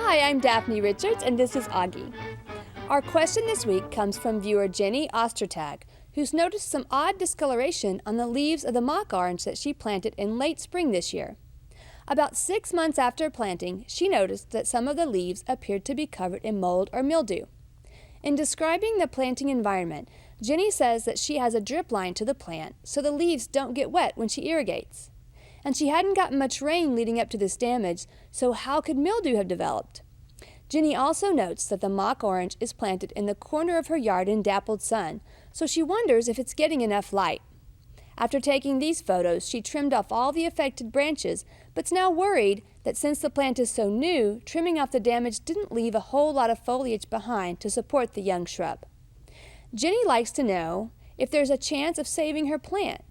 Hi, I'm Daphne Richards, and this is Augie. Our question this week comes from viewer Jenny Ostertag, who's noticed some odd discoloration on the leaves of the mock orange that she planted in late spring this year. About 6 months after planting, she noticed that some of the leaves appeared to be covered in mold or mildew. In describing the planting environment, Jenny says that she has a drip line to the plant so the leaves don't get wet when she irrigates. And she hadn't gotten much rain leading up to this damage, so how could mildew have developed? Jenny also notes that the mock orange is planted in the corner of her yard in dappled sun, so she wonders if it's getting enough light. After taking these photos, she trimmed off all the affected branches, but's now worried that since the plant is so new, trimming off the damage didn't leave a whole lot of foliage behind to support the young shrub. Jenny likes to know if there's a chance of saving her plant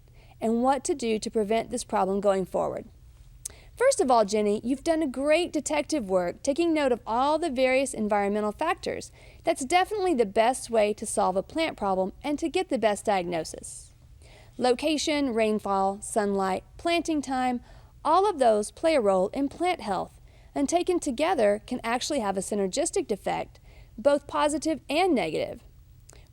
and what to do to prevent this problem going forward. First of all, Jenny, you've done a great detective work taking note of all the various environmental factors. That's definitely the best way to solve a plant problem and to get the best diagnosis. Location, rainfall, sunlight, planting time, all of those play a role in plant health, and taken together can actually have a synergistic effect, both positive and negative.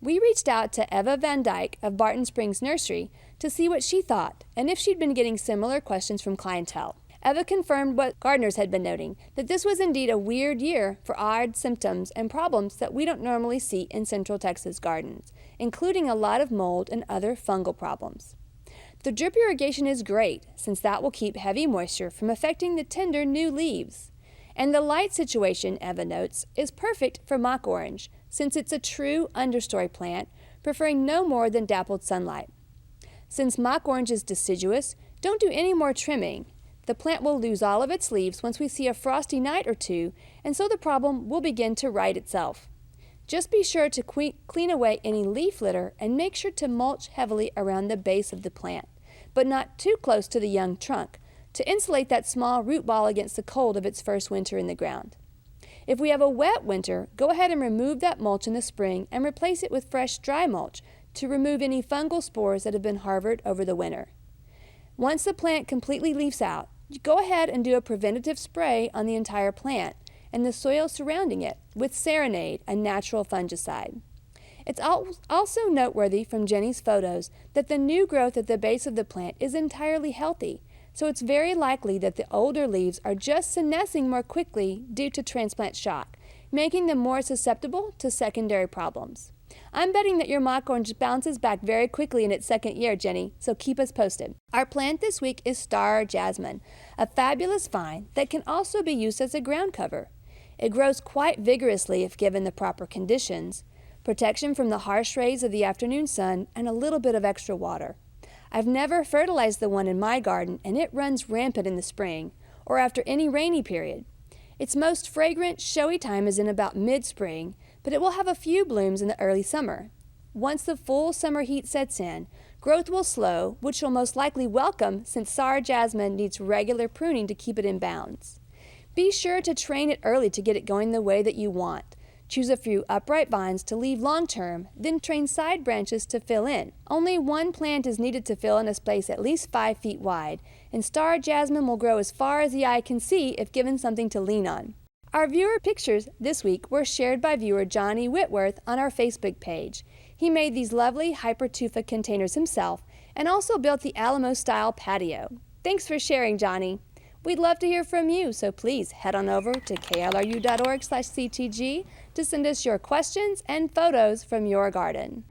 We reached out to Eva Van Dyke of Barton Springs Nursery to see what she thought and if she'd been getting similar questions from clientele. Eva confirmed what gardeners had been noting, that this was indeed a weird year for odd symptoms and problems that we don't normally see in Central Texas gardens, including a lot of mold and other fungal problems. The drip irrigation is great, since that will keep heavy moisture from affecting the tender new leaves. And the light situation, Eva notes, is perfect for mock orange, since it's a true understory plant, preferring no more than dappled sunlight. Since mock orange is deciduous, don't do any more trimming. The plant will lose all of its leaves once we see a frosty night or two, and so the problem will begin to right itself. Just be sure to clean away any leaf litter and make sure to mulch heavily around the base of the plant, but not too close to the young trunk, to insulate that small root ball against the cold of its first winter in the ground. If we have a wet winter, go ahead and remove that mulch in the spring and replace it with fresh dry mulch to remove any fungal spores that have been harbored over the winter. Once the plant completely leaves out, go ahead and do a preventative spray on the entire plant and the soil surrounding it with Serenade, a natural fungicide. It's also noteworthy from Jenny's photos that the new growth at the base of the plant is entirely healthy, so it's very likely that the older leaves are just senescing more quickly due to transplant shock, making them more susceptible to secondary problems. I'm betting that your mock orange bounces back very quickly in its second year, Jenny, so keep us posted. Our plant this week is star jasmine, a fabulous vine that can also be used as a ground cover. It grows quite vigorously if given the proper conditions, protection from the harsh rays of the afternoon sun, and a little bit of extra water. I've never fertilized the one in my garden, and it runs rampant in the spring, or after any rainy period. Its most fragrant, showy time is in about mid-spring, but it will have a few blooms in the early summer. Once the full summer heat sets in, growth will slow, which you'll most likely welcome since sour jasmine needs regular pruning to keep it in bounds. Be sure to train it early to get it going the way that you want. Choose a few upright vines to leave long-term, then train side branches to fill in. Only one plant is needed to fill in a space at least 5 feet wide, and star jasmine will grow as far as the eye can see if given something to lean on. Our viewer pictures this week were shared by viewer Johnny Whitworth on our Facebook page. He made these lovely hypertufa containers himself and also built the Alamo-style patio. Thanks for sharing, Johnny. We'd love to hear from you, so please head on over to klru.org/ctg to send us your questions and photos from your garden.